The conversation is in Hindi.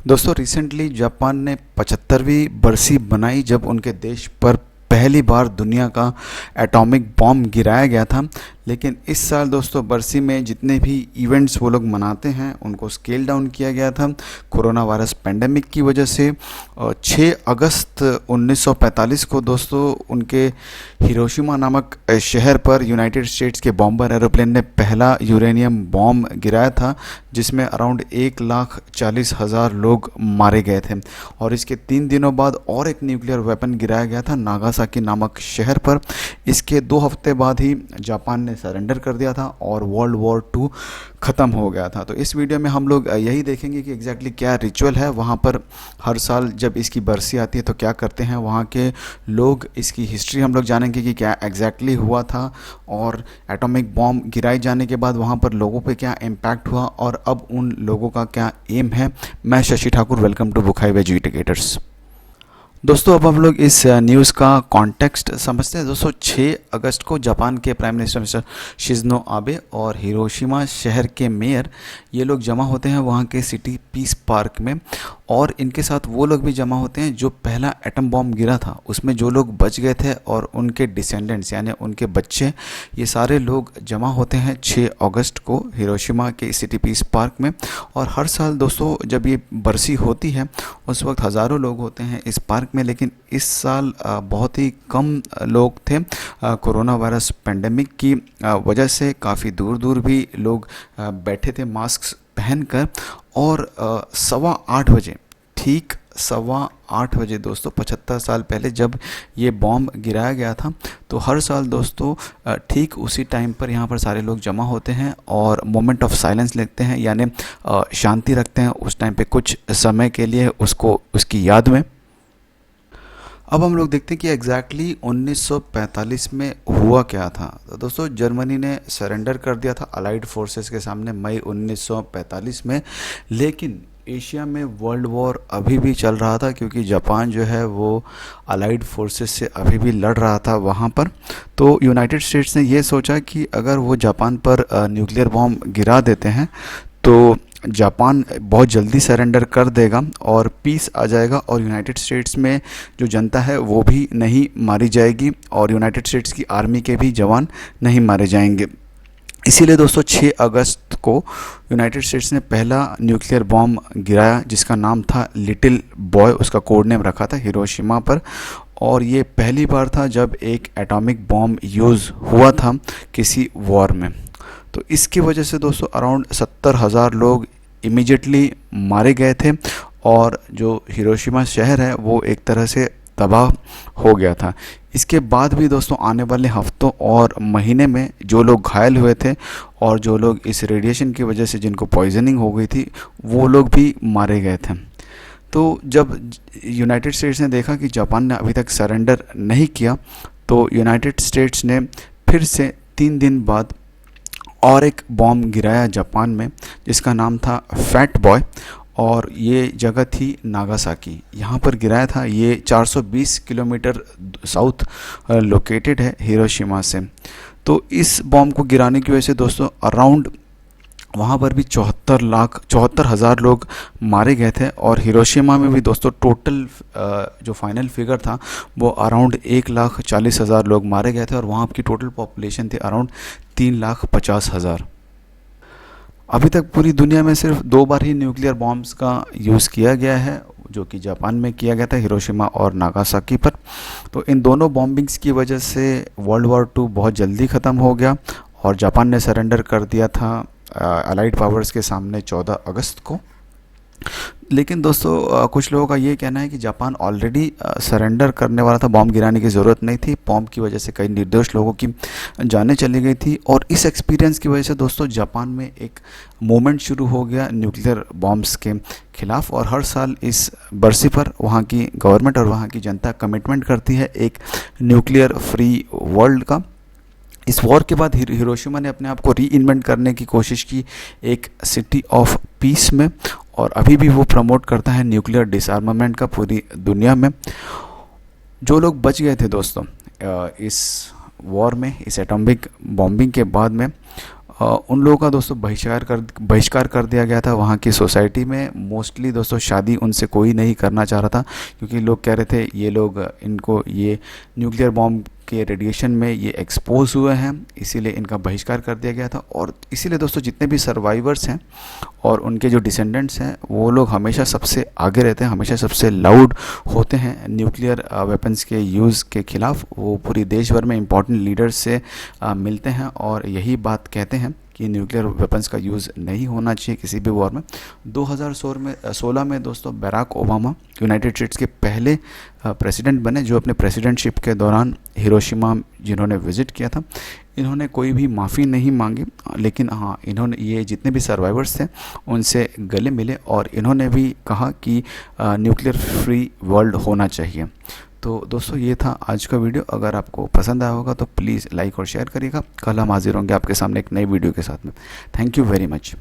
दोस्तों रिसेंटली जापान ने 75वीं बरसी बनाई जब उनके देश पर पहली बार दुनिया का एटॉमिक बॉम्ब गिराया गया था। लेकिन इस साल दोस्तों बरसी में जितने भी इवेंट्स वो लोग मनाते हैं उनको स्केल डाउन किया गया था कोरोना वायरस पेंडेमिक की वजह से। 6 अगस्त 1945 को दोस्तों उनके हिरोशिमा नामक शहर पर यूनाइटेड स्टेट्स के बॉम्बर एरोप्लेन ने पहला यूरेनियम बॉम्ब गिराया था, जिसमें अराउंड 1,40,000 लोग मारे गए थे। और इसके 3 दिनों बाद और एक न्यूक्लियर वेपन गिराया गया था नागासाकी नामक शहर पर। इसके 2 हफ्ते बाद ही जापान ने सरेंडर कर दिया था और वर्ल्ड वॉर 2 ख़त्म हो गया था। तो इस वीडियो में हम लोग यही देखेंगे कि एग्जैक्टली क्या रिचुअल है वहाँ पर। हर साल जब इसकी बरसी आती है तो क्या करते हैं वहाँ के लोग, इसकी हिस्ट्री हम लोग जानेंगे कि क्या एग्जैक्टली हुआ था और एटॉमिक बॉम्ब गिराए जाने के बाद वहाँ पर लोगों पे क्या इम्पैक्ट हुआ और अब उन लोगों का क्या एम है। मैं Shashi Thakur, welcome to Book Highway Educators. दोस्तों अब हम लोग इस न्यूज़ का कॉन्टेक्स्ट समझते हैं। दोस्तों 6 अगस्त को जापान के प्राइम मिनिस्टर मिस्टर शिज़नो आबे और हिरोशिमा शहर के मेयर ये लोग जमा होते हैं वहाँ के सिटी पीस पार्क में। और इनके साथ वो लोग भी जमा होते हैं जो पहला एटम बॉम्ब गिरा था उसमें जो लोग बच गए थे और उनके डिसेंडेंट्स यानी उनके बच्चे, ये सारे लोग जमा होते हैं 6 अगस्त को हिरोशिमा के सिटी पीस पार्क में। और हर साल दोस्तों जब ये बरसी होती है उस वक्त हज़ारों लोग होते हैं इस पार्क में, लेकिन इस साल बहुत ही कम लोग थे। कोरोना वायरस पेंडेमिक की वजह से काफ़ी दूर दूर भी लोग बैठे थे मास्क पहनकर। और 8:15 बजे, ठीक 8:15 बजे दोस्तों 75 साल पहले जब ये बॉम्ब गिराया गया था, तो हर साल दोस्तों ठीक उसी टाइम पर यहाँ पर सारे लोग जमा होते हैं और मोमेंट ऑफ साइलेंस लेते हैं, यानी शांति रखते हैं उस टाइम पे कुछ समय के लिए उसको उसकी याद में। अब हम लोग देखते हैं कि एग्जैक्टली 1945 में हुआ क्या था। तो दोस्तों जर्मनी ने सरेंडर कर दिया था अलाइड फोर्सेस के सामने मई 1945 में। लेकिन एशिया में वर्ल्ड वॉर अभी भी चल रहा था क्योंकि जापान जो है वो अलाइड फोर्सेस से अभी भी लड़ रहा था वहाँ पर। तो यूनाइटेड स्टेट्स ने ये सोचा कि अगर वो जापान पर न्यूक्लियर बॉम्ब गिरा देते हैं तो जापान बहुत जल्दी सरेंडर कर देगा और पीस आ जाएगा और यूनाइटेड स्टेट्स में जो जनता है वो भी नहीं मारी जाएगी और यूनाइटेड स्टेट्स की आर्मी के भी जवान नहीं मारे जाएंगे। इसीलिए दोस्तों 6 अगस्त को यूनाइटेड स्टेट्स ने पहला न्यूक्लियर बॉम्ब गिराया जिसका नाम था लिटिल बॉय, उसका कोड नेम रखा था हिरोशिमा पर। और ये पहली बार था जब एक एटॉमिक बॉम्ब यूज़ हुआ था किसी वॉर में। तो इसकी वजह से दोस्तों अराउंड 70,000 लोग इमीडिएटली मारे गए थे और जो हिरोशिमा शहर है वो एक तरह से तबाह हो गया था। इसके बाद भी दोस्तों आने वाले हफ्तों और महीने में जो लोग घायल हुए थे और जो लोग इस रेडिएशन की वजह से जिनको पॉइजनिंग हो गई थी वो लोग भी मारे गए थे। तो जब यूनाइटेड स्टेट्स ने देखा कि जापान ने अभी तक सरेंडर नहीं किया तो यूनाइटेड स्टेट्स ने फिर से 3 दिन बाद और एक बॉम्ब गिराया जापान में जिसका नाम था फैट बॉय। और ये जगह थी नागासाकी, यहाँ पर गिराया था। ये 420 किलोमीटर साउथ लोकेटेड है हिरोशिमा से। तो इस बॉम्ब को गिराने की वजह से दोस्तों अराउंड वहाँ पर भी 74,000 लोग मारे गए थे। और हिरोशिमा में भी दोस्तों टोटल जो फाइनल फिगर था वो अराउंड 1,40,000 लोग मारे गए थे और वहाँ की टोटल पॉपुलेशन थी अराउंड 3,50,000। अभी तक पूरी दुनिया में सिर्फ 2 बार ही न्यूक्लियर बॉम्ब्स का यूज़ किया गया है जो कि जापान में किया गया था हिरोशिमा और नागासाकी पर। तो इन दोनों बॉम्बिंग्स की वजह से वर्ल्ड वॉर 2 बहुत जल्दी ख़त्म हो गया और जापान ने सरेंडर कर दिया था अलाइड पावर्स के सामने 14 अगस्त को। लेकिन दोस्तों कुछ लोगों का ये कहना है कि जापान ऑलरेडी सरेंडर करने वाला था, बॉम्ब गिराने की ज़रूरत नहीं थी। बॉम्ब की वजह से कई निर्दोष लोगों की जानें चली गई थी और इस एक्सपीरियंस की वजह से दोस्तों जापान में एक मूवमेंट शुरू हो गया न्यूक्लियर बॉम्ब्स के खिलाफ। और हर साल इस बरसी पर वहाँ की गवर्नमेंट और वहाँ की जनता कमिटमेंट करती है एक न्यूक्लियर फ्री वर्ल्ड का। इस वॉर के बाद हिरोशिमा ने अपने आप को री इन्वेंट करने की कोशिश की एक सिटी ऑफ पीस में और अभी भी वो प्रमोट करता है न्यूक्लियर डिसआर्मामेंट का पूरी दुनिया में। जो लोग बच गए थे दोस्तों इस वॉर में, इस एटॉमिक बॉम्बिंग के बाद में, उन लोगों का दोस्तों बहिष्कार कर दिया गया था वहाँ की सोसाइटी में। मोस्टली दोस्तों शादी उनसे कोई नहीं करना चाह रहा था, क्योंकि लोग कह रहे थे ये लोग इनको ये न्यूक्लियर बॉम्ब के रेडिएशन में ये एक्सपोज हुए हैं, इसीलिए इनका बहिष्कार कर दिया गया था। और इसीलिए दोस्तों जितने भी सर्वाइवर्स हैं और उनके जो डिसेंडेंट्स हैं वो लोग हमेशा सबसे आगे रहते हैं, हमेशा सबसे लाउड होते हैं न्यूक्लियर वेपन्स के यूज़ के ख़िलाफ़। वो पूरी देश भर में इंपॉर्टेंट लीडर्स से मिलते हैं और यही बात कहते हैं कि न्यूक्लियर वेपन्स का यूज़ नहीं होना चाहिए किसी भी वॉर में। 2016 में दोस्तों बराक ओबामा यूनाइटेड स्टेट्स के पहले प्रेसिडेंट बने जो अपने प्रेसिडेंटशिप के दौरान हिरोशिमा जिन्होंने विज़िट किया था। इन्होंने कोई भी माफ़ी नहीं मांगी, लेकिन हाँ इन्होंने ये जितने भी सर्वाइवर्स थे उनसे गले मिले और इन्होंने भी कहा कि न्यूक्लियर फ्री वर्ल्ड होना चाहिए। तो दोस्तों ये था आज का वीडियो। अगर आपको पसंद आया होगा तो प्लीज़ लाइक और शेयर करिएगा। कल हम हाजिर होंगे आपके सामने एक नई वीडियो के साथ में। Thank you very much.